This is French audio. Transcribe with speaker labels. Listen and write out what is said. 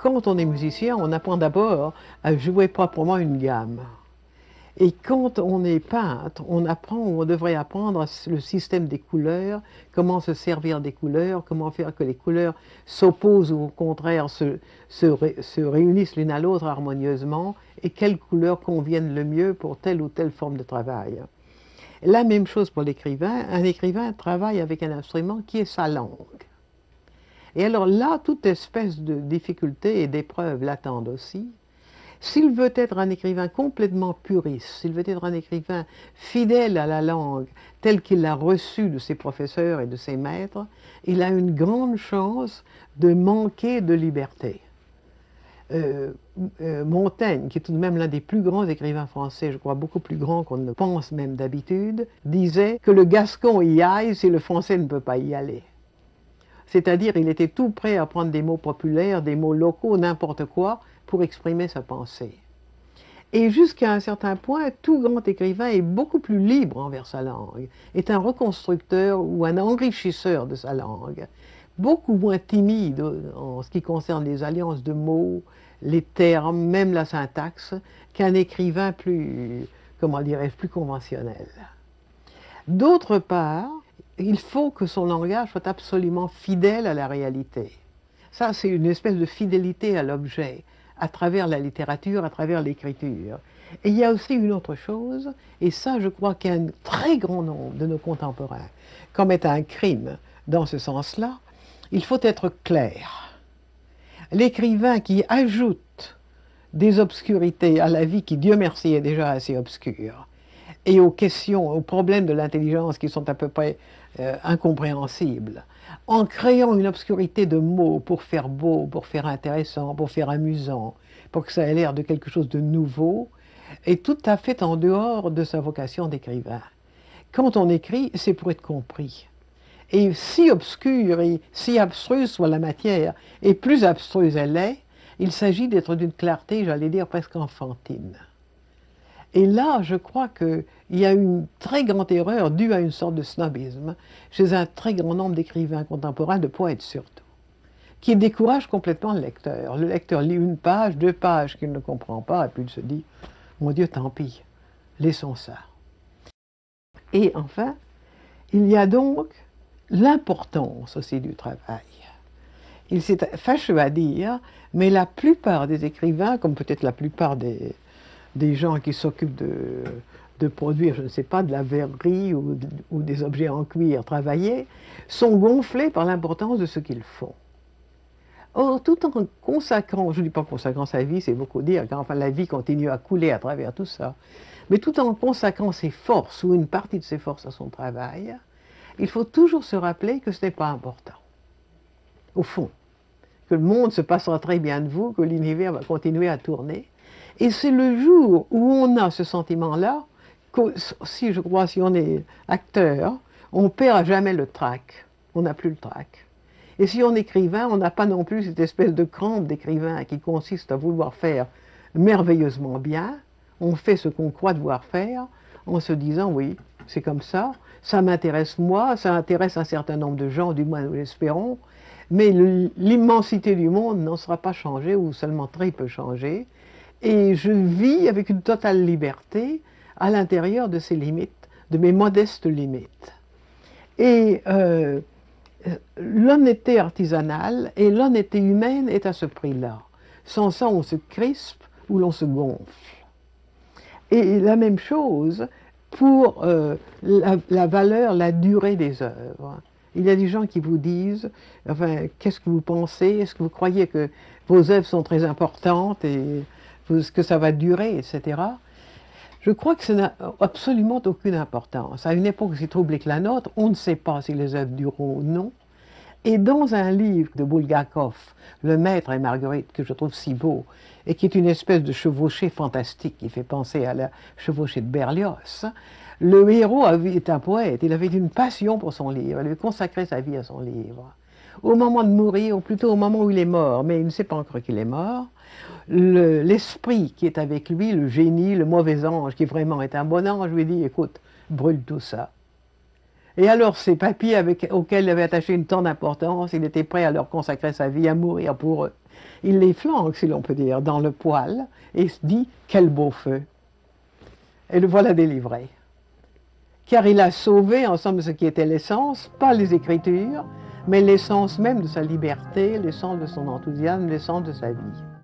Speaker 1: quand on est musicien, on apprend d'abord à jouer proprement une gamme. Et quand on est peintre, on apprend, ou on devrait apprendre le système des couleurs, comment se servir des couleurs, comment faire que les couleurs s'opposent ou au contraire se réunissent l'une à l'autre harmonieusement, et quelles couleurs conviennent le mieux pour telle ou telle forme de travail. La même chose pour l'écrivain. Un écrivain travaille avec un instrument qui est sa langue. Et alors là, toute espèce de difficulté et d'épreuve l'attendent aussi. S'il veut être un écrivain complètement puriste, s'il veut être un écrivain fidèle à la langue telle qu'il l'a reçue de ses professeurs et de ses maîtres, il a une grande chance de manquer de liberté. Montaigne, qui est tout de même l'un des plus grands écrivains français, je crois beaucoup plus grand qu'on ne le pense même d'habitude, disait que le Gascon y aille si le Français ne peut pas y aller. C'est-à-dire, il était tout prêt à prendre des mots populaires, des mots locaux, n'importe quoi, pour exprimer sa pensée. Et jusqu'à un certain point, tout grand écrivain est beaucoup plus libre envers sa langue, est un reconstructeur ou un enrichisseur de sa langue, beaucoup moins timide en ce qui concerne les alliances de mots, les termes, même la syntaxe, qu'un écrivain plus, comment dirais-je, plus conventionnel. D'autre part, il faut que son langage soit absolument fidèle à la réalité. Ça, c'est une espèce de fidélité à l'objet, à travers la littérature, à travers l'écriture. Et il y a aussi une autre chose, et ça, je crois qu'un très grand nombre de nos contemporains commettent un crime dans ce sens-là, il faut être clair. L'écrivain qui ajoute des obscurités à la vie qui, Dieu merci, est déjà assez obscure, et aux questions, aux problèmes de l'intelligence qui sont à peu près incompréhensibles, en créant une obscurité de mots pour faire beau, pour faire intéressant, pour faire amusant, pour que ça ait l'air de quelque chose de nouveau, est tout à fait en dehors de sa vocation d'écrivain. Quand on écrit, c'est pour être compris. Et si obscure et si abstruse soit la matière, et plus abstruse elle est, il s'agit d'être d'une clarté, j'allais dire, presque enfantine. Et là, je crois qu'il y a une très grande erreur due à une sorte de snobisme chez un très grand nombre d'écrivains contemporains, de poètes surtout, qui décourage complètement le lecteur. Le lecteur lit une page, deux pages qu'il ne comprend pas, et puis il se dit « Mon Dieu, tant pis, laissons ça ». Et enfin, il y a donc l'importance aussi du travail. Il c'est fâcheux à dire, mais la plupart des écrivains, comme peut-être la plupart des gens qui s'occupent de produire, je ne sais pas, de la verrerie ou des objets en cuir travaillés, sont gonflés par l'importance de ce qu'ils font. Or, tout en consacrant, je ne dis pas consacrant sa vie, c'est beaucoup dire, car enfin la vie continue à couler à travers tout ça, mais tout en consacrant ses forces ou une partie de ses forces à son travail, il faut toujours se rappeler que ce n'est pas important. Au fond, que le monde se passera très bien de vous, que l'univers va continuer à tourner. Et c'est le jour où on a ce sentiment-là, que si je crois, si on est acteur, on perd à jamais le trac. On n'a plus le trac. Et si on est écrivain, on n'a pas non plus cette espèce de crampe d'écrivain qui consiste à vouloir faire merveilleusement bien. On fait ce qu'on croit devoir faire en se disant, oui, c'est comme ça m'intéresse moi, ça intéresse un certain nombre de gens, du moins nous l'espérons, mais l'immensité du monde n'en sera pas changée, ou seulement très peu changée. Et je vis avec une totale liberté à l'intérieur de ces limites, de mes modestes limites. Et l'honnêteté artisanale et l'honnêteté humaine est à ce prix-là. Sans ça, on se crispe ou l'on se gonfle. Et la même chose pour la valeur, la durée des œuvres. Il y a des gens qui vous disent, enfin, qu'est-ce que vous pensez? Est-ce que vous croyez que vos œuvres sont très importantes et que ça va durer, etc. Je crois que ça n'a absolument aucune importance. À une époque aussi troublée que la nôtre, on ne sait pas si les œuvres dureront ou non. Et dans un livre de Bulgakov, Le Maître et Marguerite, que je trouve si beau, et qui est une espèce de chevauchée fantastique qui fait penser à la chevauchée de Berlioz, le héros est un poète, il avait une passion pour son livre, il avait consacré sa vie à son livre. Au moment de mourir, ou plutôt au moment où il est mort, mais il ne sait pas encore qu'il est mort, l'esprit qui est avec lui, le génie, le mauvais ange, qui vraiment est un bon ange, lui dit, écoute, brûle tout ça. Et alors ces papiers auxquels il avait attaché une tant d'importance, il était prêt à leur consacrer sa vie, à mourir pour eux. Il les flanque, si l'on peut dire, dans le poêle, et se dit « quel beau feu !» Et le voilà délivré. Car il a sauvé, en somme, ce qui était l'essence, pas les Écritures, mais l'essence même de sa liberté, l'essence de son enthousiasme, l'essence de sa vie.